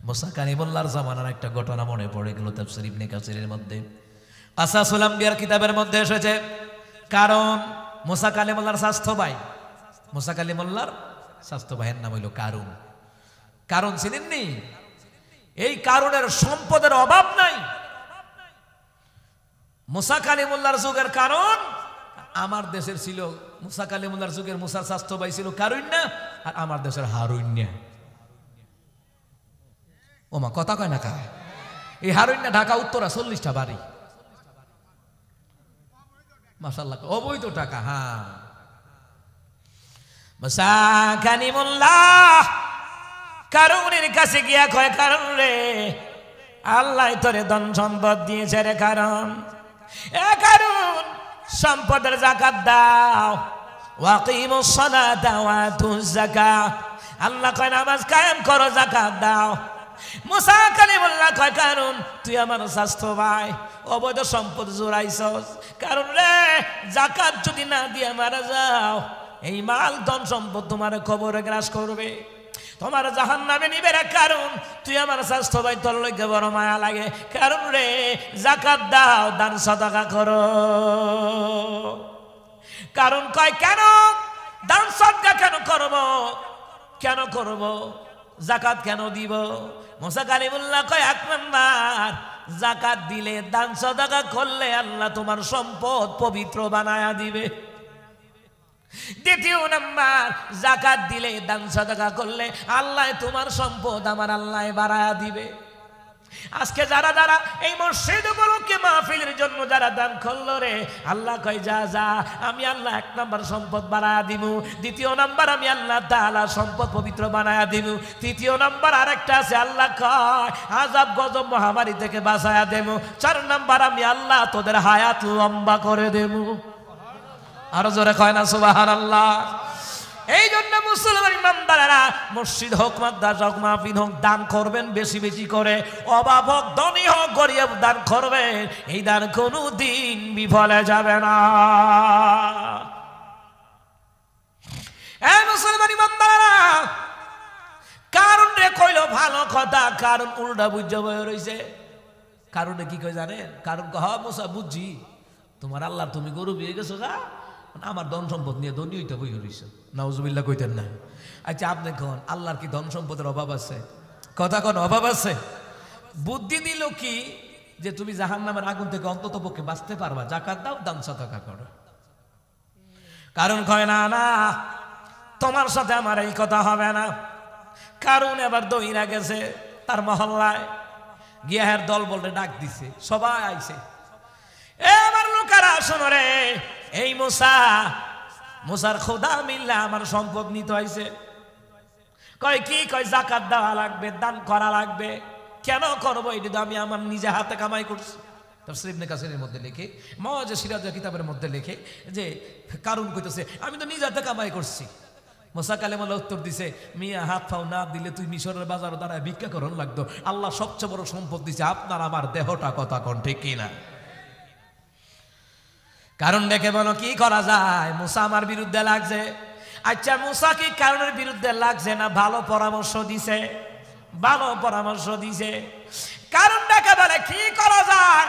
মুসা কালিমুল্লাহর জামানার একটা ঘটনা মনে পড়ে গেল তাফসীর ইবনে কাসিরের মধ্যে, কাসাসুল আম্বিয়ার কিতাবের মধ্যে এসেছে। কারণ মুসা কালিমুল্লাহর স্বাস্থ্য ভাই, মুসা কালিমুল্লাহর স্বাস্থ্য ভাইয়ের নাম হইল কারুন। কারণ চিনেননি? এই কারুনের সম্পদের অভাব নাই। মুসা কালিমুল্লাহর যুগের কারণ আমার দেশের ছিল, মুসা কালিমুল্লাহর যুগের মুসার স্বাস্থ্য ভাই ছিল কারুন্যা, আর আমার দেশের হারুন্যা। ওমা কথা কয় না কায়? এই হারুন্যা ঢাকা উত্তরা 40টা বাড়ি, মাশাআল্লাহ, অবৈধ টাকা। হ্যাঁ, মুসা কালিমুল্লাহ কারুনের কাছে গিয়া কয়, কারণ রে, আল্লাহ তোরে ধন সম্পদ দিয়েছে রে কারণ, এ কারণ সম্পদের যাকাত দাও, ওয়াকিমুস সালাতা ওয়া আতুজ যাকাত, আল্লাহ কয় নামাজ কায়েম করো, যাকাত দাও। মুসা কালিমুল্লাহ কয়, কারণ তুই আমার স্বাস্থ্য ভাই, অবৈধ সম্পদ জোরাইছস, কারণ রে যাকাত যদি না দিয়ে মারা যাও, এই মাল ধন সম্পদ তোমার কবরে গ্রাস করবে, তোমার জাহান্নামে নিবে রে। কারণ তুই আমার স্বাস্থ্য ভাই, তোর লইগে বড় মায়া লাগে, কারণ রে যাকাত দাও, দান সাদাকা করো। কারণ কয়, কেন দান সাদকা কেন করব, কেন করব, যাকাত কেন দিব? মুসা কালিমুল্লাহ কয়, এক নাম্বার যাকাত দিলে, দান সাদাকা করলে আল্লাহ তোমার সম্পদ পবিত্র বানায়া দিবে। দ্বিতীয় নাম্বার, যাকাত দিলে, দান সাদাকা করলে আল্লাহ তোমার সম্পদ আমার আল্লাহ বাড়ায়া দিবে। আজকে যারা যারা এই মসজিদ উপলক্ষে মাহফিলের জন্য যারা দান করলো রে, আল্লাহ কয় যা যা, আমি আল্লাহ এক নাম্বার সম্পদ বাড়ায়া দিব, দ্বিতীয় নাম্বার আমি আল্লাহ তাআলা সম্পদ পবিত্র বানায়া দিব, তৃতীয় নাম্বার আরেকটা আছে, আল্লাহ কয় আযাব গজব মহামারী থেকে বাঁচায়া দেব, চার নাম্বার আমি আল্লাহ তোদের হায়াত লম্বা করে দেব। আরো জোরে কয় না সুবহানাল্লাহ। এই জন্য মুসলমান ইমানদারেরা মসজিদ হোক, মাদ্রাসা হোক, মাহফিল হোক, দান করবেন বেশি বেশি করে, অভাব হোক, ধনী হোক, গরিব, দান করবেন। এই দান কোনোদিন বিফলে যাবে না। এই মুসলমান ইমানদারেরা, কারণ রে কইল ভালো কথা, কারণ উল্টা বুঝে বয়ে রইছে। কারণে কি কই জানেন? কারণ কহ মুসা বুঝছি, তোমার আল্লাহ তুমি গরু বিয়ে গেছো গা, আমার ধন সম্পদ নিয়ে ধনী হইতে বই হইছ, নাউজুবিল্লাহ কইতেন না। আচ্ছা আপনি কোন আল্লাহর কি ধন সম্পদের অভাব আছে? কথা কোন অভাব আছে? বুদ্ধি দিল কি যে তুমি জাহান্নামের আগুন থেকে অন্তত পক্ষে বাঁচতে পারবা, যাকাত দাও, দান সাদাকা করো। কারণ কয় না না, তোমার সাথে আমার এই কথা হবে না। কারণ এবার দইরা গেছে তার মহল্লায়, গিয়াহের দল বলতে ডাক দিছে, সবাই আইছে। এবার লোকেরা শোনো রে, এই মুসার খোদা মিল্লা আমার সম্পদ নিতে হয়েছে। কয় কি? কয় যাকাত দেওয়া লাগবে, দান করা লাগবে। কেন করবো? এটা আমি আমার নিজে হাতে কামাই করছি। তাফসীর ইবনে কাসিরের মধ্যে লেখে, মাওয়াজে সিরাজের কিতাবের মধ্যে লেখে যে কারণ কইতেছে আমি তো নিজে হাতে কামাই করছি। মুসা কালিমুল্লাহ উত্তর দিছে, মিয়া হাত পাও না দিলে তুই মিশরের বাজারে দাঁড়ায় ভিক্ষা করন লাগতো, আল্লাহ সবচেয়ে বড় সম্পদ দিছে আপনার আমার দেহটা, কথা কোন ঠিক কিনা? কারণ দেখে বলো কি করা যায়? মুসা আমার বিরুদ্ধে লাগছে। আচ্ছা মুসা কি কারণের বিরুদ্ধে লাগছে না ভালো পরামর্শ দিছে? ভালো পরামর্শ দিছে। কারণ দেখে বলে কি করা যায়,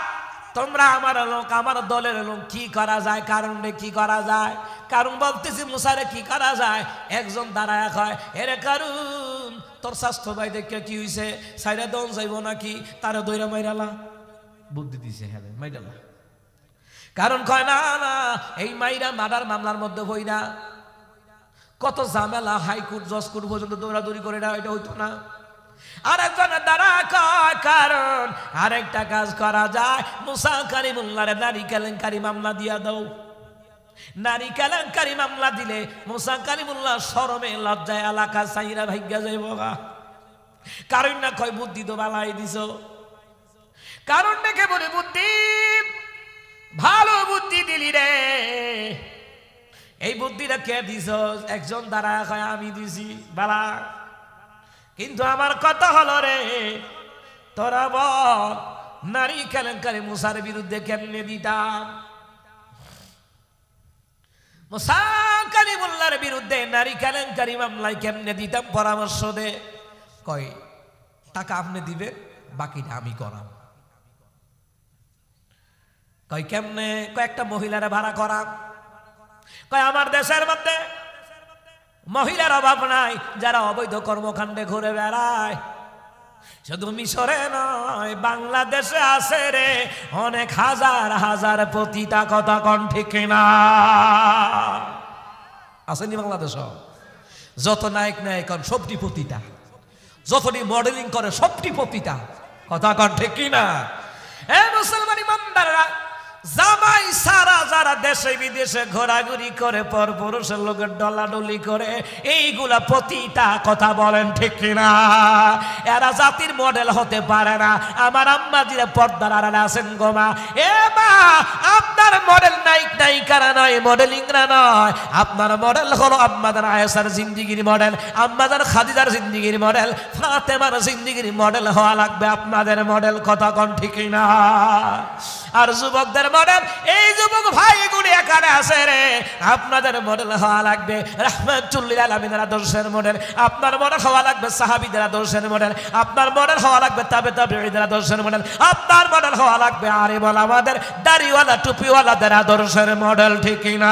তোমরা আমার লোক, আমার দলের লোক, কি করা যায়? কারণ কি করা যায়? কারণ বলতেছি মুসারে কি করা যায়? একজন দাঁড়ায় কয়, এরে কারণ তোর স্বাস্থ্য ভাই দেখে কি হইছে, সাইরা দন যাইব নাকি, তারা দইরা মাইরালা। বুদ্ধি দিছে, হ্যাঁ মাইরালা। কারণ কয় না না, এই মাইরা মার্ডার মামলার মধ্যে হই না, কত ঝামেলা, হাইকোর্ট জজ কোর্ট পর্যন্ত দৌড়াদৌড়ি করে না, এটা হইতো না। আরেকজনের দ্বারা কয় কারণ আরেকটা কাজ করা যায়, মুসা কালিমুল্লাহর নারী কেলেঙ্কারি মামলা দিয়া দাও। নারী কেলেঙ্কারি মামলা দিলে মুসা কালিমুল্লাহ শরমে লজ্জায় এলাকা সাইরা ভাগ্যা যাইব গা। কারণ না কয় বুদ্ধি তো বালাই দিছ। কারণ দেখে বলে বুদ্ধি, ভালো বুদ্ধি দিলি রে। এই বুদ্ধিটা কে দিছ? একজন দ্বারা কয় আমি দিছি, বালা। কিন্তু আমার কথা হলো রে, তোরা বল নারী কেলেঙ্কারি মুসার বিরুদ্ধে কেমনে দিতাম? মুসা কালিমুল্লাহর বিরুদ্ধে নারী কেলেঙ্কারি মামলায় কেমনে দিতাম? পরামর্শ দে। কয় টাকা আপনি দিবে, বাকিটা আমি করাম। কয় কেমনে? কয়েকটা মহিলারা ভাড়া করা। কয় আমার দেশের মধ্যে মহিলার অভাব নাই, যারা অবৈধ কর্মকাণ্ডে ঘুরে বেড়ায়। শুধু মিশরে নয়, বাংলাদেশে আছে রে অনেক হাজার হাজার পতিতা। কথা কন ঠিক কিনা? আসেনি বাংলাদেশ? যত নায়ক নায়িকা সবটি পতিতা, যতটি মডেলিং করে সবটি পতিতা। কথা কন ঠিক কিনা? মুসলমান ইমানদাররা, জামাই সারা যারা দেশে বিদেশে ঘোরাঘুরি করে, পর পুরুষের লোকের ডলাডলি করে, এইগুলা পতিতা। কথা বলেন ঠিক কিনা? এরা জাতির মডেল হতে পারে না। আমার আম্মা জিরা পর্দার আড়ালে আছেন গো মা। এ মা, আপনার মডেল নায়িক নায়িকারা নয়, মডেলিংরা নয়, আপনার মডেল হলো আম্মাদার আয়েশার জিন্দিগির মডেল, আম্মাদার খাদিজার জিন্দিগির মডেল, ফাতেমার জিন্দিগির মডেল হওয়া লাগবে আপনাদের মডেল। কথা কন ঠিক কিনা? আর যুবকদের মডেল, এই যুবক ভাইগুলি এখানে আছে রে, আপনাদের মডেল হওয়া লাগবে রাহমাতুল লিল আলামিনের আদর্শের মডেল। আপনার মডেল হওয়া লাগবে সাহাবীদের আদর্শের মডেল। আপনার মডেল হওয়া লাগবে তাবেঈদের আদর্শের মডেল। আপনার মডেল হওয়া লাগবে আরিফুল আমাদের দাড়িওয়ালা টুপিওয়ালাদের আদর্শের মডেল। ঠিক কিনা?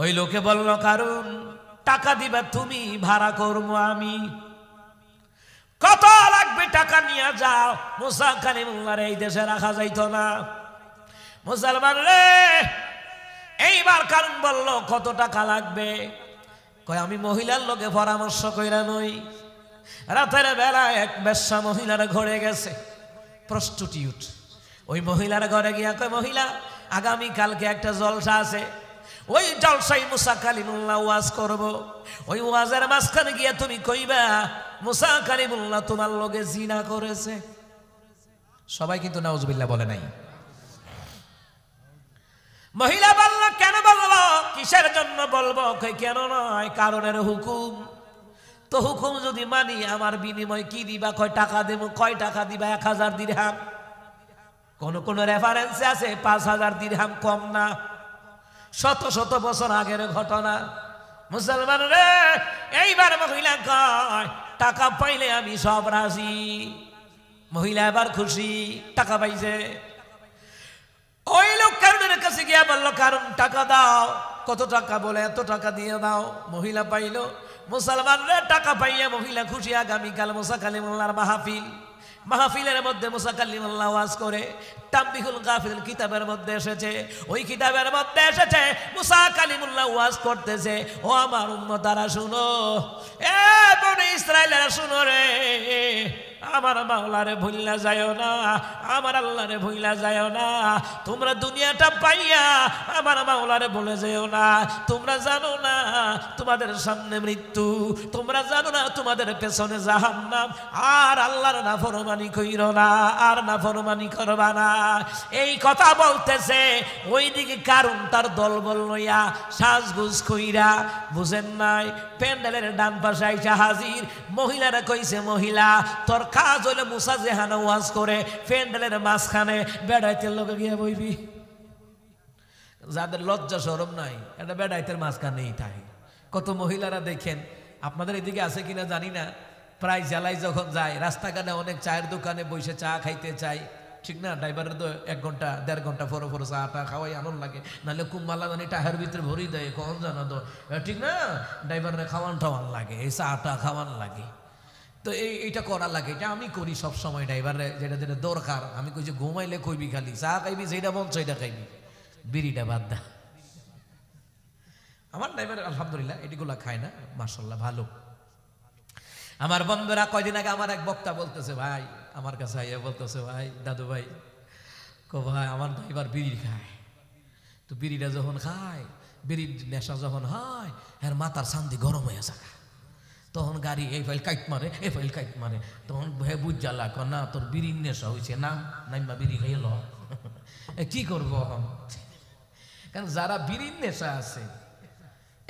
ওই লোকে বলল, কারণ টাকা দিবা তুমি, ভাড়া করবো আমি। কত লাগবে টাকা নিয়ে যাও। মুসা কালিমুল্লাহর এই দেশে রাখা যাইতো না। মুসলমান রে, এইবার কারণ বলল কত টাকা লাগবে। কয় আমি মহিলার লোকে পরামর্শ কইরা নই। রাতের বেলা এক বেশ্যা মহিলার ঘরে গেছে, প্রস্টিটিউট। ওই মহিলার ঘরে গিয়া কয়, মহিলা আগামী কালকে একটা জলসা আছে, ওই জলসাই মুসা কালিমুল্লাহ ওয়াজ করব। ওই ওয়াজের মাঝখানে গিয়া তুমি কইবা মুসা কালিমুল্লাহ তোমার লগে জিনা করেছে। সবাই কিন্তু নাউজুবিল্লাহ বলে নাই। মহিলা বলল, কেন বলবো? কিসের জন্য বলবো? কেন নয়, কারণের হুকুম। তো হুকুম যদি মানি, আমার বিনিময় কি দিবা? কয় টাকা দেব। কয় টাকা দিবা? 1000 দিরহাম। কোন কোন রেফারেন্সে আছে 5000 দিরহাম, কম না। শত শত বছর আগের ঘটনা। মুসলমান রে, এইবার মহিলা কয় টাকা পাইলে আমি সব রাজি। মহিলা এবার খুশি, টাকা পাইছে। ওই লোক কারণের কাছে গিয়া বলল, কারণ টাকা দাও। কত টাকা? বলে এত টাকা দিয়ে দাও। মহিলা পাইল। মুসলমান রে, টাকা পাইয়া মহিলা খুশি। আগামীকাল মুসা কালিমুল্লাহর মাহফিল। মাহফিলের মধ্যে মুসা কালিমুল্লাহ ওয়াজ করে। তামবিহুল গাফিল কিতাবের মধ্যে এসেছে, ওই কিতাবের মধ্যে এসেছে মুসা কালিমুল্লাহ ওয়াজ করতেছে, ও আমার উম্মতারা শুনো, এ বনি ইসরাইলেরা শুনো রে, আমার মাওলারে ভুইলা যায়ও না, আমার আল্লাহরে ভুইলা যায়ও না। তোমরা দুনিয়াটা পাইয়া আমার মাওলারে বলে যেও না। তোমরা জানো না তোমাদের সামনে মৃত্যু, তোমরা জানো না তোমাদের পেছনে জাহান্নাম। আর আল্লাহর নাফরমানি কইরো না, আর নাফরমানি করবা না। এই কথা বলতেছে। ওইদিকে কারণ তার দলবল লইয়া সাজগুজ কইরা, বুঝেন নাই, প্যান্ডেলের ডান পাশে আইসা হাজির। মহিলারা কইছে, মহিলা তোর কাজ হইলে মুসা যেহানা ওয়াজ করে প্যান্ডেলের মাঝখানে বেড়াইতের লোকে গিয়ে বইবি। যাদের লজ্জা শরম নাই, এটা বেড়াইতের মাঝখানেই থাকে। কত মহিলারা দেখেন, আপনাদের এদিকে আছে কিনা জানি না, প্রায় জেলায় যখন যায় রাস্তাঘাটে অনেক চায়ের দোকানে বসে চা খাইতে চায়, ঠিক না? ড্রাইভারের তো 1 ঘন্টা 1.5 ঘন্টা ফরো ফরো চাটা খাওয়াই আনন্দ লাগে, নাহলে কুম্বালা জানি টাহের ভিতরে ভরি দেয়, কখন জানো তো, ঠিক না? ড্রাইভারের খাওয়ান টাওয়ান লাগে, এই চাটা খাওয়ান লাগে। তো এইটা করা লাগে, এটা আমি করি সব সময়। ড্রাইভারে যেটা যেটা দরকার, আমি কই যে ঘুমাইলে কইবি, খালি চা খাইবি, যেটা মন সেইটা খাইবি, বিড়িটা বাদ দা। আমার ড্রাইভার আলহামদুলিল্লাহ এটিগুলা খায় না, মাশাআল্লাহ ভালো। আমার বন্ধুরা কয়দিন আগে আমার এক বক্তা বলতেছে, ভাই আমার কাছে আইয়া বলতেছে, ভাই দাদু ভাই, ভাই আমার ড্রাইভার বিড়ি খায়। তো বিড়িটা যখন খায়, বিড়ির নেশা যখন হয়, এর মাথার শান্তি গরম হয়ে যায়। তখন গাড়ি এই ফাইল কাইট মারে, এই ফাইল কাইট মারে। তখন ভে বুঝ জ্বালা, না তোর বিড়ির নেশা হয়েছে, নাইমা বিড়ি খাইল। কি করবো? কারণ যারা বিড়ির নেশা আছে,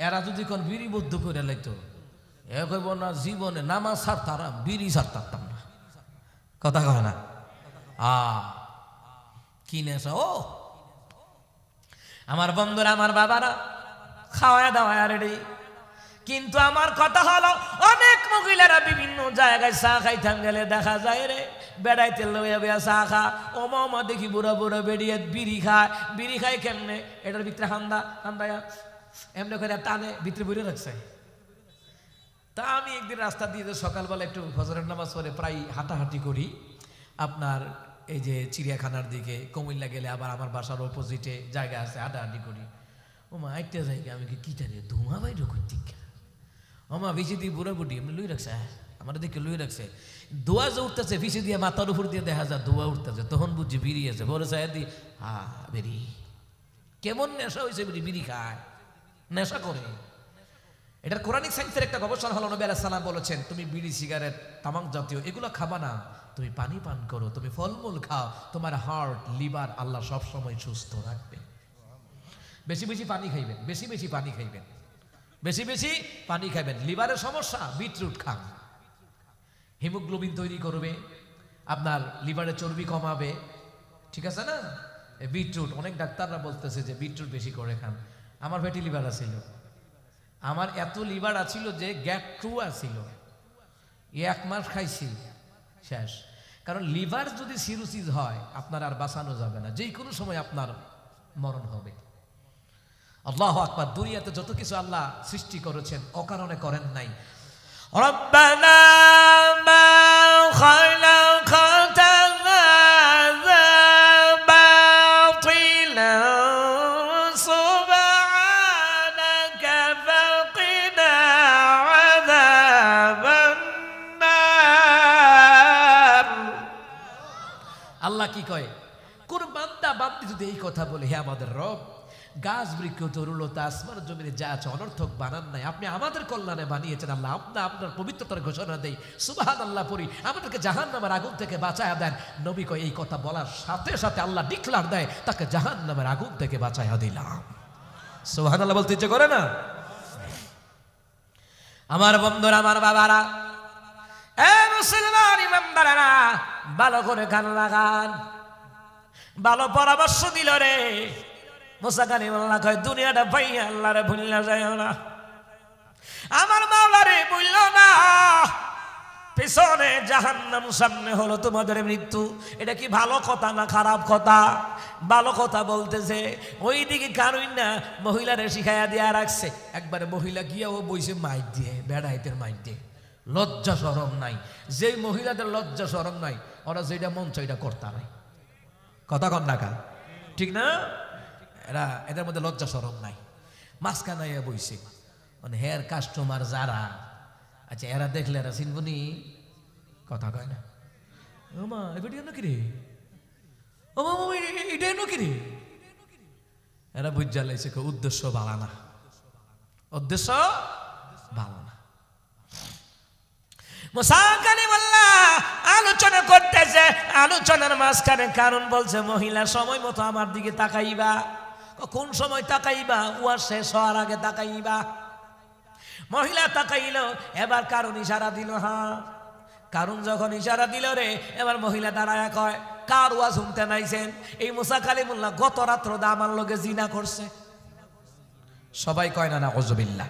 এরা যদি কোন বিড়ি বদ্ধ করে লাইতো, এ কইব না জীবনে নামাজ ছাড়তাম, বিড়ি ছাড়তাম না। কথা কয় না? কি নেশা! ও আমার বন্ধুরা, আমার বাবারা খাওয়া দাওয়া রেডি। কিন্তু আমার কথা হলো অনেক মহিলারা বিভিন্ন জায়গায় চা খাইতাম গেলে দেখা যায় রে বেড়াইতে লইয়া বেয়া চা খা ও মামা দেখি বুড়া বুড়া বেরিয়ে বিড়ি খায় কেমনে এটার ভিতরে হান্দায়া এমনি করে টানে ভিতরে বুড়ে রাখছে। তা আমি একদিন রাস্তা দিয়ে সকালবেলা একটু ফজরের নামাজ পড়ে প্রায় হাঁটাহাঁটি করি আপনার এই যে চিড়িয়াখানার দিকে কুমিল্লা গেলে আবার আমার বাসার অপোজিটে জায়গা আছে হাঁটাহাঁটি করি। ও মা একটা জায়গা আমি কিটা রে ধোঁয়া বাইরে করতে ওমা ভিসি দিয়ে বুড়া বুড়ি এমনি লুই রাখছে আমার দিকে লুই রাখছে দোয়া যে উঠতেছে ভিসি দিয়ে মাথার উপর দিয়ে দেখা যায় দোয়া উঠতেছে তখন বুঝছি বিড়িয়েছে বলে চাই দি বেরি কেমন নেশা হয়েছে বিড়ি খায় নেশা করে। এটার কোরআনিক সায়েন্সের একটা গবেষণা হলো নবী আলাইহিস সালাম বলেছেন তুমি বিড়ি সিগারেট তামাক জাতীয় এগুলো খাবা না, তুমি পানি পান করো, তুমি ফলমূল খাও, তোমার হার্ট লিভার আল্লাহ সব সময় সুস্থ রাখবে। বেশি বেশি পানি খাইবেন, বেশি বেশি পানি খাইবেন, বেশি বেশি পানি খাবেন। লিভারের সমস্যা বিটরুট খান, হিমোগ্লোবিন তৈরি করবে, আপনার লিভারে চর্বি কমাবে, ঠিক আছে না? বিটরুট অনেক ডাক্তাররা বলতেছে যে বিটরুট বেশি করে খান। আমার ফ্যাটি লিভার আছিল, আমার এত লিভার আছিল যে গ্যাট ট্রু আছিল, 1 মাস খাইছি শেষ। কারণ লিভার যদি সিরোসিস হয় আপনার আর বাঁচানো যাবে না, যে কোনো সময় আপনার মরণ হবে। আল্লাহু আকবার। দুনিয়াতে যত কিছু আল্লাহ সৃষ্টি করেছেন অকারণে করেন নাই। রব্বানা মা খালাকতা হাযা বাতিলা সুবহানাকা ফাকিনা আযাবান নার। আল্লাহ কি কয়? কোন বান্দা বান্দি যদি এই কথা বলে, হে আমাদের রব, গাছ বৃক্ষ তরুলতা আসমান জমিনে যা আছে অনর্থক বানান নাই, আপনি আমাদের কল্যাণে বানিয়েছেন আল্লাহ, আপনার পবিত্রতার ঘোষণা দেই, সুবহানাল্লাহ পড়ি, আমাদেরকে জাহান্নামের আগুন থেকে বাঁচায়া দেন। নবী কয় এই কথা বলার সাথে সাথে আল্লাহ ডিক্লার দেয় তাকে জাহান্নামের আগুন থেকে বাঁচায়া দিলাম। সুবহানাল্লাহ বলতে ইচ্ছে করে না? আমার বন্ধুরা, আমার বাবারা, এ মুসলমান ইমানদারেরা, ভালো করে কান লাগান। ভালো পরামর্শ দিল রে মুসা কালিমুল্লাহ কয় দুনিয়াটা পাইয়া আল্লাহরে ভুললা যায় না, আমার মাওলারে ভুলল না। পিছনে জাহান্নাম, সামনে হলো তোমাদের মৃত্যু। এটা কি ভালো কথা না খারাপ কথা? ভালো কথা বলতেছে। ওইদিকে কারুই না মহিলারে শিখাইয়া দিয়া রাখছে। একবারে মহিলা গিয়া ও বইছে মাইক দিয়ে, বেড়াইতের মাইক দিয়ে, লজ্জা শরম নাই। যে মহিলাদের লজ্জা শরম নাই ওরা যেটা মন চাইটা করতে নাই। কথা কন না কা? ঠিক না? এদের মধ্যে লজ্জা শরম নাই, মাঝখানে বইছে। মানে হেয়ার কাস্টমার যারা, আচ্ছা এরা দেখলে এরা চিনবনি, কথা কয় না। ও মা এবার কি রে, ও মা এটাই নাকি রে, এরা বুঝা লাইছে উদ্দেশ্য ভালো না, উদ্দেশ্য ভালো না। মুসা কালিমুল্লাহ আলোচনা করতেছে, আলোচনার মাঝখানে কারণ বলছে মহিলা সময় মতো আমার দিকে তাকাইবা। কোন সময় তাকাইবা? উয়া শেষ হওয়ার আগে তাকাইবা। মহিলা তাকাইল, এবার কারণ ইশারা দিল। হ্যাঁ, কারণ যখন ইশারা দিল রে, এবার মহিলা দাঁড়ায় কয় কার ওয়াজ শুনতে নাইছেন? এই মুসা কালিমুল্লাহ গত রাত্র আমার লগে জিনা করছে। সবাই কয় না নাউযুবিল্লাহ।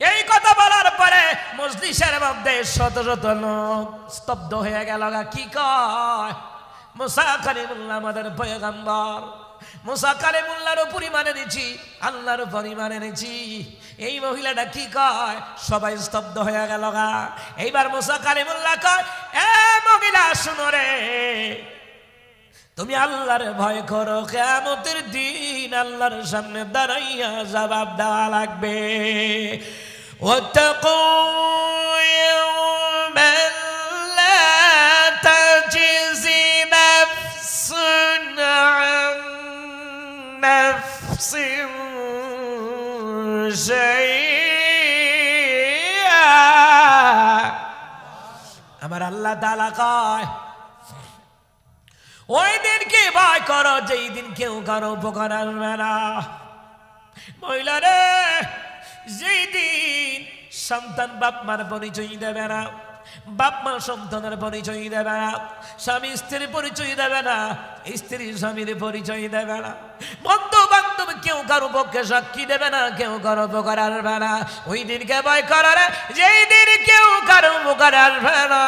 এই কথা বলার পরে মজলিসের মধ্যে শত শত লোক স্তব্ধ হয়ে গেল। কি কয়? মুসা কালিমুল্লাহ আমাদের পয়গম্বর, মুসা কালিমুল্লাহর উপরই মানে নিছি, আল্লাহর উপরই মানে নিছি। এই মহিলাটা কি কয়? সবাই স্তব্ধ হয়ে গেল। এইবার মুসা কালিমুল্লাহ কয়, এ মহিলা শুনো রে, তুমি আল্লাহর ভয় করো, কিয়ামতের দিন আল্লাহর সামনে দাঁড়াইয়া জবাব দেওয়া লাগবে। واتقوا يوما لا تجزي نفس عن نفس شيئا। আমার আল্লাহ তাআলা কয় ওই দিনকে ভয় করো যেই দিন কেউ কারো উপকার আসবে না। মহিলারে, যেই দিন সন্তান বাপ মার পরিচয় দেবে না, বাপ মা সন্তানের পরিচয় দেবে না, স্বামী স্ত্রীর পরিচয় দেবে না, স্ত্রী স্বামীর পরিচয় দেবে না, বন্ধু বান্ধব কেউ কারো পক্ষে সাক্ষী দেবে না, কেউ কারো উপকার আসবে না। ওই দিনকে ভয় করো রে, যেই দিন কেউ কারো উপকার আসবে না।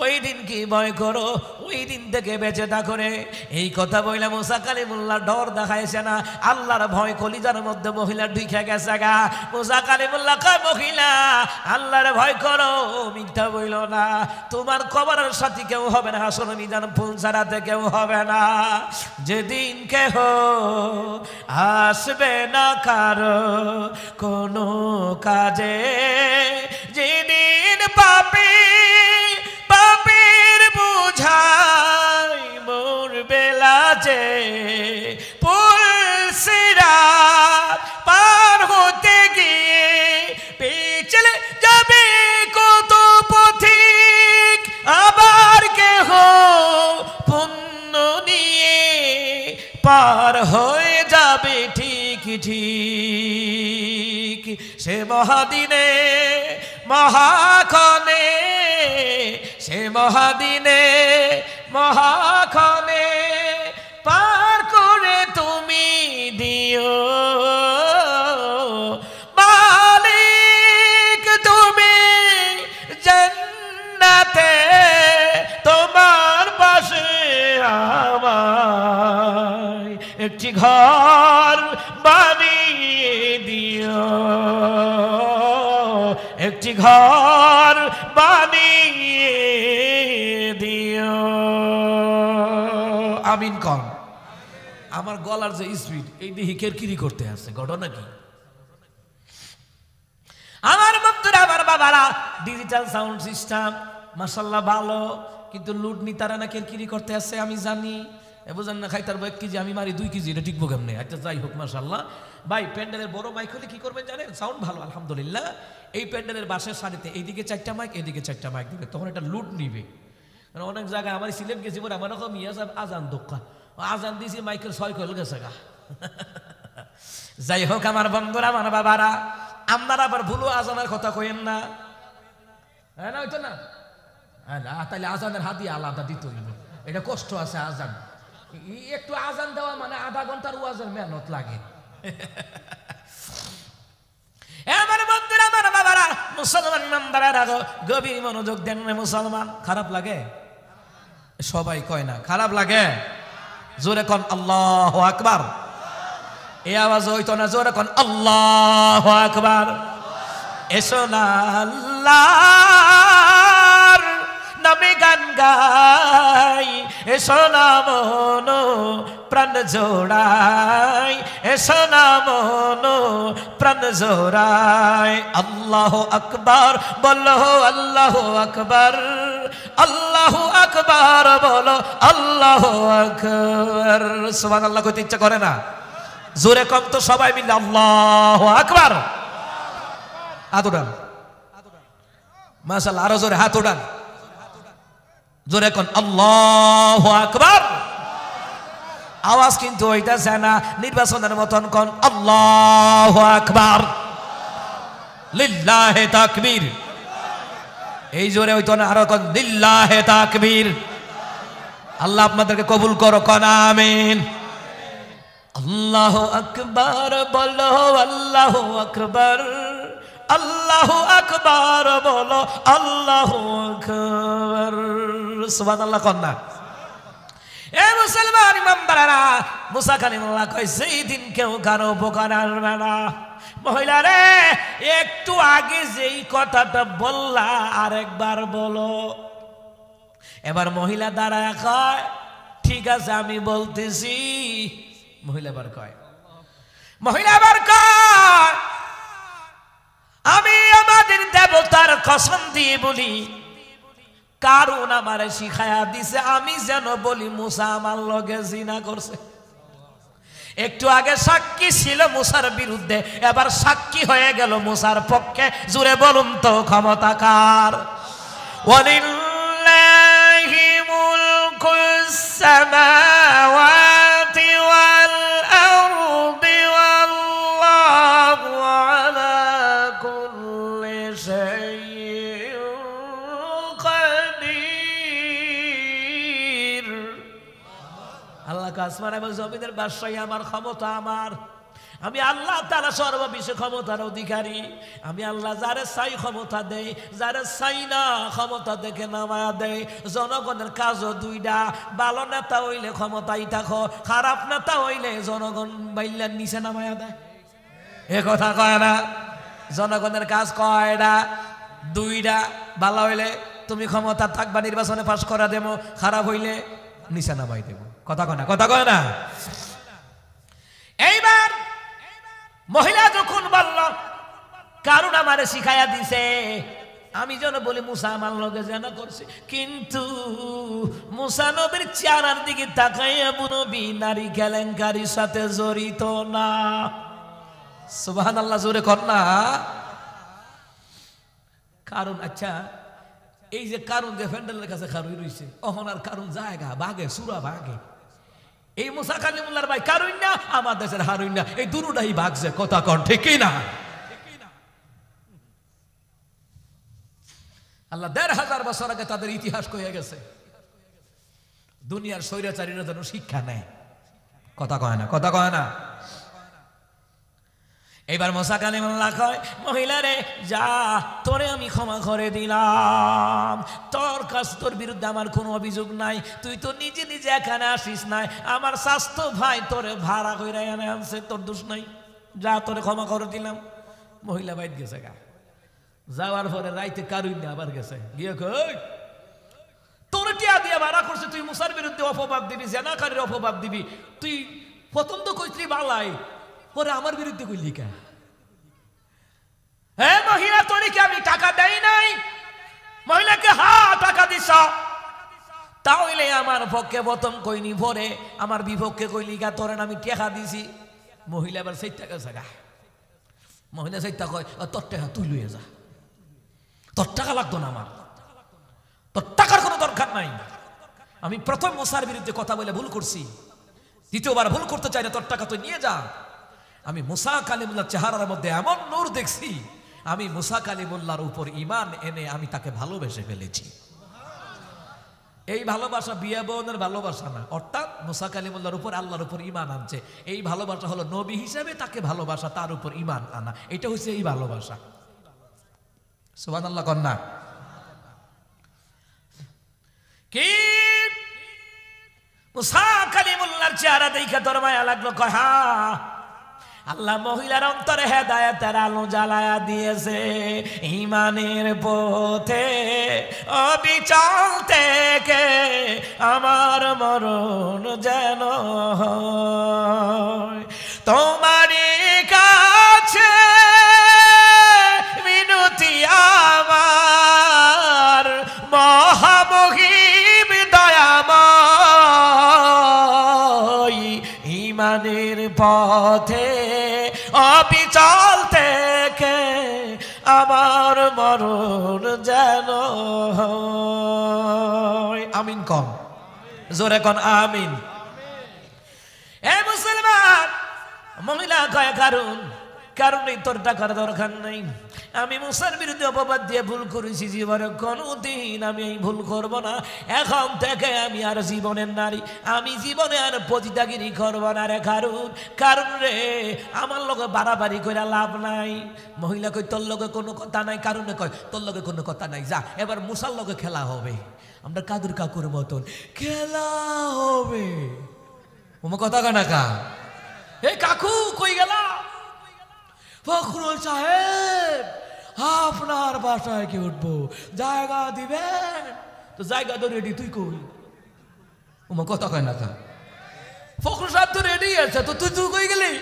ওই দিন কি ভয় করো, ওই দিন থেকে বেঁচে থাকো রে। এই কথা বইলা মুসা কালিমুল্লাহ ডর দেখাইছে না, আল্লাহর ভয় কলিজার মধ্যে মহিলা ঢুকে গেছে গা। মুসা কালিমুল্লাহ কয়, মহিলা আল্লাহর ভয় করো, মিথ্যা বইল না। তোমার কবরের সাথী কেউ হবে না, হাসর মিজান ফুল ছাড়াতে কেউ হবে না। যেদিন কেহ আসবে না কারো কোনো কাজে, যেদিন পাপী পাপের বোঝাই মোর বেলা যে পুলসিরা পার হতে গিয়ে পেছলে যাবে কত পথিক, আবার কেহ পুণ্য নিয়ে পার হয়ে যাবে ঠিক ঠিক। সে মহাদিনে মহাক্ষণে, সে মহাদিনে মহাক্ষণে পার করে তুমি দিও মালিক, তুমি জান্নাতে তোমার পাশে আমায় একটি ঘর বানিয়ে দিও, একটি ঘর বানিয়ে দিও। আমিন কন। আমার গলার যে স্পিড, এই দিয়ে কিরকিরি করতে আছে, ঘটনা কি? আমার বন্ধুরা, আমার বাবারা, ডিজিটাল সাউন্ড সিস্টেম মাশাআল্লাহ ভালো, কিন্তু লুডনি তারা না কিরকিরি করতে আছে। আমি জানি বুঝেন না, খাইতার 1 কেজি আমি মারি 2 কেজি, এটা টিকবো কেমনে? আচ্ছা যাই হোক, মাশাআল্লাহ। ভাই প্যান্ডেলের বড় মাইক হলে কি করবেন জানেন? সাউন্ড ভালো আলহামদুলিল্লাহ। এই প্যান্ডেলের বাসের সারিতে এইদিকে 4টা মাইক, এদিকে 4টা মাইক দিবে, তখন এটা লুট নিবে। অনেক জায়গায় আমার সিলেট গেছি বলে আমার রকম ইয়া সাহেব আজান দোকা আজান দিয়েছি, মাইকের 6 কল গেছে গা। যাই হোক আমার বন্ধুরা, আমার বাবারা, আপনারা আবার ভুলো আজানের কথা কইেন না, হ্যাঁ না হইতো না? তাহলে আজানের হাতিয়া আলাদা দিত হইব, এটা কষ্ট আছে। আজান একটু আজান দেওয়া মানে আধা ঘন্টার ওয়াজের মেহনত লাগে। আমার বন্ধুরা, আমার বাবারা, মুসলমান ইমানদারেরা গভীর মনোযোগ দেন। মুসলমান খারাপ লাগে? সবাই কয় না খারাপ লাগে। জোরে কোন আল্লাহু আকবার। এই আওয়াজ হইতো না, জোরে কোন আল্লাহু আকবার। এসো না আল্লাহর নামে গান গাই, এসো না মন প্রাণ জোড়াই, এসো না মন প্রাণ জোড়াই। আল্লাহু আকবার বলো, আল্লাহু আকবার, আল্লাহু আকবার বলো, আল্লাহু আকবার। সুবহানাল্লাহ কইতে ইচ্ছা করে না? জোরে কম তো সবাই মিলে আল্লাহু আকবার। হাত উঠান, মাশাআল্লাহ, আরো জোরে হাত উঠান, জোরে কোন আল্লাহু আকবার। আওয়াজ কিন্তু হইতাছে না, নির্বাচনের মতন কোন আল্লাহু আকবার, লিল্লাহে তাকবীর। এই জোরে হইতো না, আরো কোন লিল্লাহে তাকবীর। আল্লাহ আপনাদেরকে কবুল করো, কোন আমিন। আল্লাহু আকবার বলো, আল্লাহু আকবার, আল্লাহু আকবার বলো, আল্লাহু আকবার। সুবহানাল্লাহ কন্যা। এ মুসলমান ইমানদারেরা, মুসা কালিমুল্লাহ কয়, সেই দিন কেউ কারো উপকার আসবে না। মহিলা রে, একটু আগে যেই কথাটা বললা আরেকবার বলো। এবার মহিলা দাঁড়ায় কয়, ঠিক আছে আমি বলতেছি। মহিলা আবার কয়, আমি আমাদের দেবতার কসম দিয়ে বলি, কারণ আমারে শিখায়া দিছে আমি যেন বলি মুসা আমার লগে জিনা করছে। একটু আগে সাক্ষী ছিল মুসার বিরুদ্ধে, এবার সাক্ষী হয়ে গেল মুসার পক্ষে। জুড়ে বলুন তো ক্ষমতা কার? ওয়ালিল্লাহি মুলকুস সামাওয়াতি ওয়াল আরদি ওয়াল্লাহু আলা কুল্লি শাইইন কাদির। আল্লাহ আসমান এবং জমিনের বাদশাহী আমার, ক্ষমতা আমার। আমি আল্লাহ তাআলা সর্ববিশ্বে ক্ষমতার অধিকারী। আমি আল্লাহ যারে চাই ক্ষমতা দেই, যারে চাই না ক্ষমতা দেখে নামায়া দেয়। জনগণের কাজও দুইটা, ভালো নেতা হইলে ক্ষমতাই থাকো, খারাপ নেতা হইলে জনগণ বাইল্যার নিচে নামায়া দেয়। এ কথা কয় না? জনগণের কাজ কয়টা? দুইটা। ভালো হইলে তুমি ক্ষমতা থাকবা, নির্বাচনে পাশ করা দেবো, খারাপ হইলে নিচে নামাই দেব। কথা কয় না? কথা কয় না? এইবার মহিলা যখন বলল কারণ আমারে শিখাইয়া দিছে, আমি যেন বলি মুসা আমার লগে যেন করছে, কিন্তু মুসা নবীর চেহারার দিকে তাকাইয়া নবী নারী কেলেঙ্কারির সাথে জড়িত না। সুবহানাল্লাহ, জোরে কর না। কারণ আচ্ছা, এই যে কারণ যে ফ্যান্ডেলের কাছে খারুই রইছে, অহন আর কারণ জায়গা বাগে সুরা বাগে। এই মুসা কালিমুল্লাহর ভাই কারুন না, আমার দেশের হারুন না, এই দুটাই ভাগছে। কথা কন ঠিক না? আল্লাহ ১৫০০ বছর আগে তাদের ইতিহাস কয়ে গেছে। দুনিয়ার স্বৈরাচারীরা যেন শিক্ষা নেয়। কথা কয় না? কথা কয় না? এবার মুসা কালিমুল্লাহ কয়, মহিলারে যা, তোরে আমি ক্ষমা করে দিলাম, তোর কাছে তোর বিরুদ্ধে আমার কোনো অভিযোগ নাই, তুই তো নিজে নিজে এখানে আসিস নাই, আমার স্বাস্থ্য ভাই তোরে ভাড়া কইরা এনে আনছে, তোর দোষ নাই, যা তোরে ক্ষমা করে দিলাম। মহিলা বাইট গেছে গা। যাওয়ার পরে রাইতে কারুই না আবার গেছে, গিয়ে কই তোর টিয়া দিয়ে ভাড়া করছে, তুই মুসার বিরুদ্ধে অপবাদ দিবি, জেনাকারীর অপবাদ দিবি, তুই প্রথম তো কইলি বালাই, পরে আমার বিরুদ্ধে কইলি কে? হ্যাঁ মহিলা, তোরে কি আমি টাকা দেই নাই? মহিলাকে টাকা দিছ, তাহলে আমার পক্ষে প্রথম কইনি, ভরে আমার বিপক্ষে কইলি গা, তোরে আমি টাকা দিছি। মহিলা এবার সেই টাকা জায়গা, মহিলা সেই টাকা কয়, তোর টাকা তুই লইয়ে যা, তোর টাকা লাগতো না, আমার তোর টাকার কোনো দরকার নাই। আমি প্রথম মুসার বিরুদ্ধে কথা বলে ভুল করছি, দ্বিতীয়বার ভুল করতে চাই না, তোর টাকা তুই নিয়ে যা। আমি মুসা কালিমুল্লাহর চেহারার মধ্যে এমন নূর দেখছি, আমি মুসা কালিমুল্লাহর উপর ঈমান এনে আমি তাকে ভালোবেসে ফেলেছি। এই ভালোবাসা বিয়ে বোনের ভালোবাসা না, অর্থাৎ মুসা কালিমুল্লাহর উপর আল্লাহর উপর ঈমান আনছে। এই ভালোবাসা হলো নবী হিসেবে তাকে ভালোবাসা, তার উপর ঈমান আনা, এটা হচ্ছে এই ভালোবাসা। সুবহানাল্লাহ কন্যা। কি মুসা কালিমুল্লাহর চেহারা দেখে তোর মায়া লাগলো? কয় হ্যাঁ, আল্লাহ মহিলার অন্তরে হেদায়েতের আলো জ্বালায়া দিয়েছে, ঈমানের পথে অবিচল থেকে আমার মরণ যেন হয়। তোমারই কাছে মিনতি আমার, মহামহিম দয়াময়, ঈমানের পথে অবিচল থেকে আমার মরণ যেন হয়। আমিন কন, জোরে কন আমিন। এ মুসলমান, মহিলা কয় কারণ তোর টাকার দরকার নাই, আমি মুসার বিরুদ্ধে অপবাদ দিয়ে ভুল করেছি, জীবনে কোনোদিন আমি এই ভুল করব না। এখন থেকে আমি আর জীবনের নারী, আমি জীবনে আর পতিতাগিরি করব না রে কারণ রে, আমার লগে বাড়াবাড়ি করে লাভ নাই। মহিলা কই তোর লগে কোনো কথা নাই, কারণে কয় তোর লগে কোনো কথা নাই, যা এবার মুসার লগে খেলা হবে, আমরা কাদুর কাকুর মতন খেলা হবে। ওমা কথা কানা কা, এই কাকু কই গেলা? ফখরুল সাহেব, আপনার বাসায় কি উঠবো, জায়গা দিবেন? তো জায়গা তো রেডি, তুই কই? ওমা কথা কয় না কা, ফখরুল সাহেব তো রেডি আছে, তো তুই কই গেলি?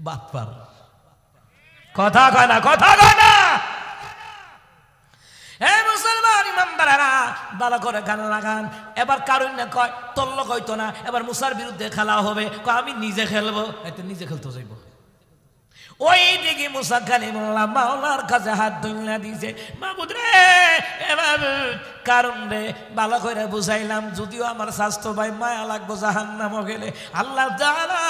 বাটপার, কথা কয় না, কথা কয় না। হে মুসলমান ইমানদারেরা, ভালো করে গান লাগান। এবার কারণ না কয় তোর লোক হইতো না, এবার মুসার বিরুদ্ধে খেলা হবে, আমি নিজে খেলবো। এতে নিজে খেলতে যাইব, ওই দিকে মুসা কালিমুল্লাহ মাওলার কাছে হাত ধুইলা দিছে, মাবুদ রে কারণ রে ভালো করে বুঝাইলাম, যদিও আমার স্বাস্থ্য ভাই মায়া লাগবো জাহান্নাম গেলে, আল্লাহ তাআলা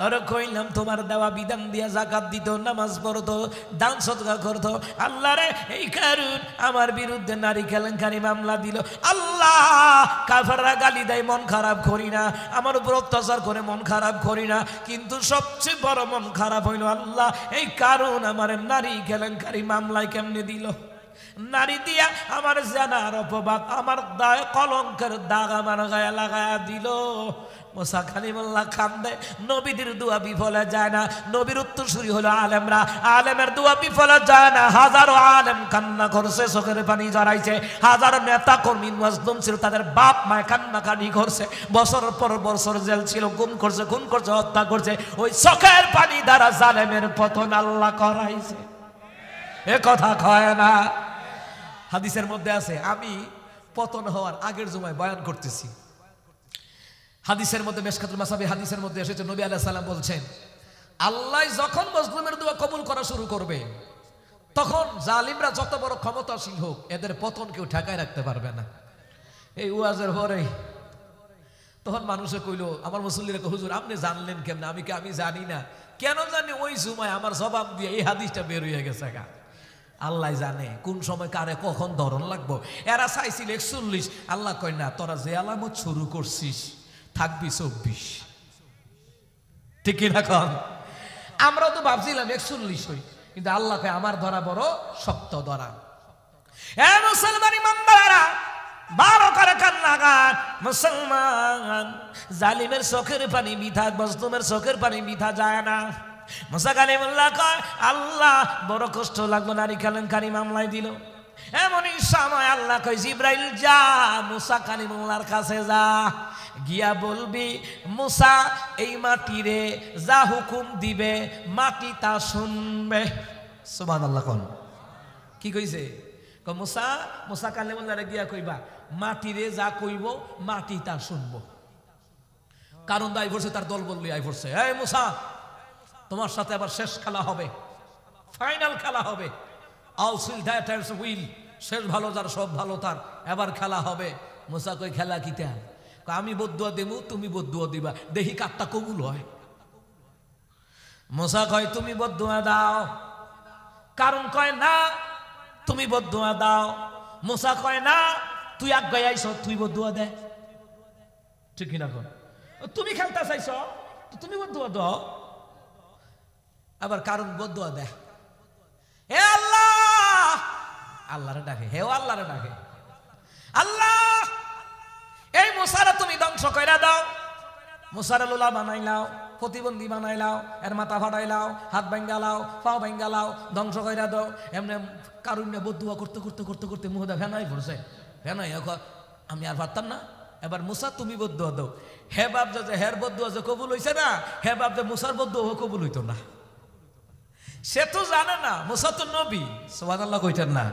আরে কইলাম তোমার দেওয়া বিধান দিয়া যাকাত দিত, নামাজ পড়তো, দান সদকা করতো, আল্লাহ রে এই কারণ আমার বিরুদ্ধে নারী কেলেঙ্কারি মামলা দিল। আল্লাহ কাফেররা গালি দেয় মন খারাপ করি না, আমার উপর অত্যাচার করে মন খারাপ করি না, কিন্তু সবচেয়ে বড় মন খারাপ হইল আল্লাহ এই কারণ আমার নারী কেলেঙ্কারি মামলায় কেমনে দিল, নারী দিয়া আমার জানার অপবাদ, আমার দায় কলঙ্কের দাগ আমার গায়ে লাগায়া দিল। মুসা কালিমুল্লাহ কান্দে, নবীদের দোয়া বিফলে যায় না, নবীর উত্তরসূরি হলো আলেমরা, আলেমের দোয়া বিফলে যায় না। হাজারো আলেম কান্না করছে, চোখের পানি জড়াইছে, হাজারো নেতা কর্মী মাজলুম ছিল, তাদের বাপ মায় কান্নাকানি করছে, বছরের পর বছর জেল ছিল, গুম করছে, খুন করছে, হত্যা করছে, ওই চোখের পানি দ্বারা জালেমের পতন আল্লাহ করাইছে। এ কথা কয় না, হাদিসের মধ্যে আছে, আমি পতন হওয়ার আগের জুমায় বয়ান করতেছি, হাদিসের মধ্যে মেশকাতুল মাসাবি হাদিসের মধ্যে এসেছে, নবী আলাইহিস সালাম বলছেন আল্লাহ যখন মজলুমের দোয়া কবুল করা শুরু করবে, তখন জালিমরা যত বড় ক্ষমতাশীল হোক এদের পতন কেউ ঠেকায় রাখতে পারবে না। এই ওয়াজের পরে তখন মানুষে কইলো, আমার মুসল্লিরা কই হুজুর আপনি জানলেন কেমনে? আমি জানি না, কেন জানি ওই জুমায় আমার জবাব দিয়ে এই হাদিসটা বের হয়ে গেছে গা। আল্লাহ জানে কোন সময় কারে কখন ধরন লাগবো। এরা চাইছিল 41, আল্লাহ কয় না, তোরা যে আলামত শুরু করছিস থাকবি 24। ঠিক কিনা কন? আমরা তো ভাবছিলাম 41 হই, কিন্তু আল্লাহ কয় আমার ধরা বড় শক্ত ধরা। এ মুসলমান ইমানদাররা ভালো করে কান্না গান, মুসলমান জালিমের চোখের পানি বিধা, মজলুমের চোখের পানি বিধা যায় না। মুসা কালিমুল্লাহ কয় আল্লাহ বড় কষ্ট লাগলো, নারী কেলেঙ্কারি মামলায় দিল। এমনই সময় আল্লাহ কয় জিব্রাইল যা মুসা কালিমুল্লাহর কাছে যা, গিয়া বলবি মুসা এই মাটি রে যা হুকুম দিবে মাটি তা শুনবে। সুবহানাল্লাহ কোন কি কইছে? মুসা কালিমুল্লাহরে গিয়া কইবা মাটি রে যা কইব মাটি তা শুনবো। কারণ দায় পড়ছে, তার দল বললি আই পড়ছে, এই মুসা তোমার সাথে আবার শেষ খেলা হবে, ফাইনাল খেলা হবে, all seal that ends will, শেষ ভালো যার সব ভালো তার, এবার খেলা হবে। মুসা কই খেলা কিটা? আমি বদুয়া দেবো, তুমি বদুয়া দিবা, দেখি কারটা কবুল হয়। মুসা কয় তুমি বদুয়া দাও, কারণ কয় না তুমি বদুয়া দাও। মুসা কয় না তুই আগে আইছ, তুই বদুয়া দে। ঠিক কিনা কন? তুমি খেলতে চাইছ তুমি বদুয়া দাও, আবার কারণ বদুয়া দে। হে আল্লাহ, আল্লাহরে ডাকে, হে আল্লাহরে ডাকে, আল্লাহ এই মুসারে তুমি ধ্বংস কইরা দাও। মুসারে লোলা বানাইলাও, প্রতিবন্ধী বানাইলাও, এর মাথা ফাটাইলাও, হাত ভাঙ্গালাও, পাও ভাঙ্গালাও, ধ্বংস কইরা দাও। এমনি কারুণ্যে বদুয়া করতে করতে করতে করতে মুহদা ফেনাই পড়ছে, ফেনাই আমি আর পারতাম না, এবার মুসা তুমি বদুয়া দাও। হে বাপ যে হের বদুয়া যে কবুল হইছে না, হে বাপ যে মুসার বদুয়া কবুল হইতো না। সে তো জানে না মুসা তো নবী। সুবহানাল্লাহ কইতেন না?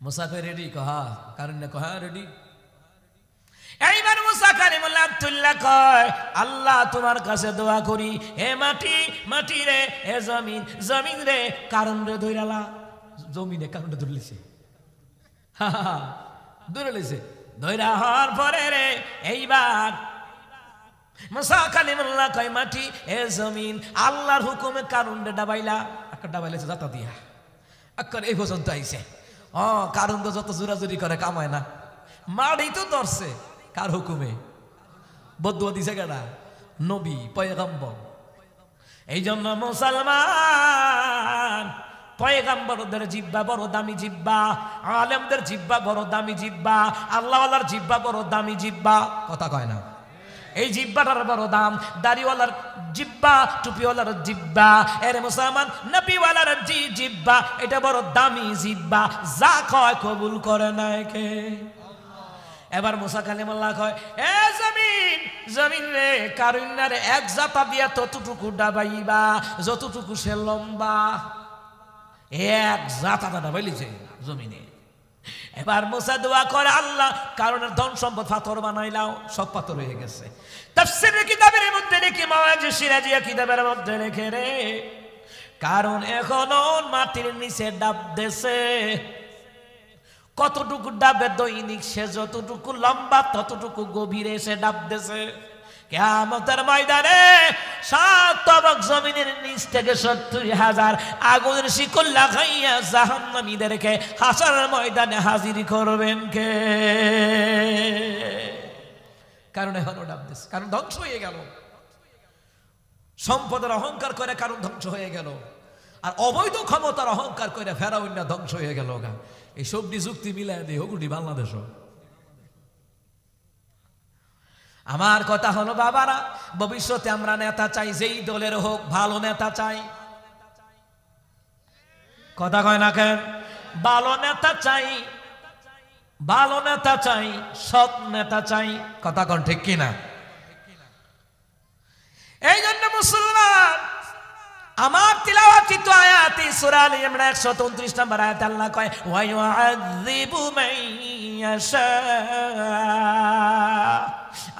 মুসা কই রেডি? কহা কারণ কহা রেডি। এইবার মুসা কালিমুল্লাহ আব্দুল্লাহ কয় আল্লাহ তোমার কাছে দোয়া করি, হে মাটি, মাটি রে, হে জমিন, জমিন রে, কারণ রে ধইরালা। জমিনে কারণটা ধরে লিছে, ধরে লিছে, ধইরা হওয়ার পরে রে এইবার মুসা কালিমুল্লাহ কয় মাটি হে জমিন, আল্লাহর হুকুমে কারণ রে ডাবাইলা, একটা ডাবাইলেছে জাতা দিয়া, আক্কর এই পর্যন্ত আইছে। কারণ তো যত জোরাজুরি করে কামায় না, মাটি তো ধরছে কার হুকুমে? বদুয়া দিছে কেডা? নবী পয়গম্বর। এই জন্য মুসলমান পয়গম্বরদের জিব্বা বড় দামি জিব্বা, আলেমদের জিব্বা বড় দামি জিব্বা, আল্লাহওয়ালার জিব্বা বড় দামি জিব্বা। কথা কয় না? এই জিব্বাটার বড় দাম, দাড়িওয়ালার জিব্বা, টুপিওয়ালার জিব্বা, এর মুসলমান নবীওয়ালার জিব্বা, এটা বড় দামি জিব্বা, যা কয় কবুল করে না কে? এবার মুসা কালিমুল্লাহ কয় এ জমিন, জমিন রে, কারুন্নার এক জাতা দিয়া ততটুকু ডাবাইবা যতটুকু সে লম্বা। এক জাতা ডাবাইলিছে জমিনে। এবার মুসা দোয়া করে, আল্লাহ কারণের ধন সম্পদ পাথর বানাইলাও, সব পাথর হয়ে গেছে। তাফসীরের কিতাবের মধ্যে দেখি, মাওয়াজি সিরাজিয়া কিতাবের মধ্যে লেখে রে, কারণ এখনো মাটির নিচে ডাব দেশে। কতটুকু ডাবে দৈনিক সে যতটুকু লম্বা ততটুকু গভীরে সে ডাব দেশে। কিয়ামতের ময়দানে 7 তবক জমিনের নিচ থেকে 70,000 আগুনের শিকল লাগাইয়া জাহান্নামীদেরকে হাসরের ময়দানে হাজির করবেন কে? কারণ এখনো ডাব দেশে, কারণ ধ্বংস হয়ে গেল। সম্পদের অহংকার করে কারণ ধ্বংস হয়ে গেল, আর অবৈধ ক্ষমতার অহংকার করে ফেরাউন ধ্বংস হয়ে গেল। এই সব যুক্তি মিলাই দিয়ে হোকুটি বাংলাদেশ। আমার কথা হলো বাবারা, ভবিষ্যতে আমরা নেতা চাই, যেই দলের হোক ভালো নেতা চাই। কথা কয় না কেন? ভালো নেতা চাই, ভালো নেতা চাই, সৎ নেতা চাই। কথা কন ঠিক কিনা? এই জন্য মুসলমান, আমার তিলাওয়াতিত আয়াতি সূরা আলে ইমরান 129 নম্বর আয়াতে আল্লাহ কয়, ওয়া ইউআযযিবু মান ইয়াশা।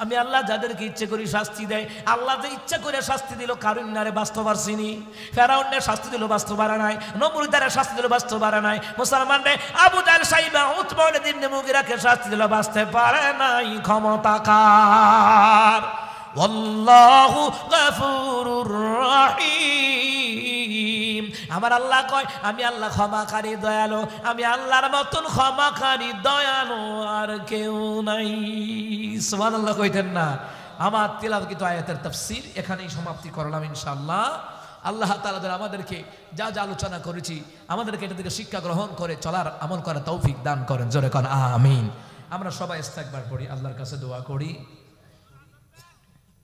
আমি আল্লাহ যাদেরকে ইচ্ছে করি শাস্তি দেয়। আল্লাহ যে ইচ্ছা করে শাস্তি দিল, কারুন্নারে বাস্তব পারছিনি, ফেরাউনের শাস্তি দিল বাস্তব পারে নাই, নমরুদের শাস্তি দিল বাস্তব পারে নাই, মুসলমানরে আবু জাহল সাইবা উতবা ইবনে মুগিরাকে শাস্তি দিল বাঁচতে পারে নাই। ক্ষমতা কার? আল্লাহু গফুরুর রহিম। আমার আল্লাহ কয়, আমি আল্লাহ ক্ষমাকারী দয়ালু, আমি আল্লাহর মতন ক্ষমাকারী দয়ালু আর কেউ নাই। সুবহানাল্লাহ কইতেন না? আমার তিলাওয়াতকৃত আয়াতের তাফসীর এখানেই সমাপ্তি করলাম ইনশাআল্লাহ। আল্লাহ তাআলা আমাদেরকে যা যা আলোচনা করেছি, আমাদেরকে এটা থেকে শিক্ষা গ্রহণ করে চলার, আমল করার তৌফিক দান করেন। জোরে কোন আমিন। আমরা সবাই ইস্তেগফার করি, আল্লাহর কাছে দোয়া করি।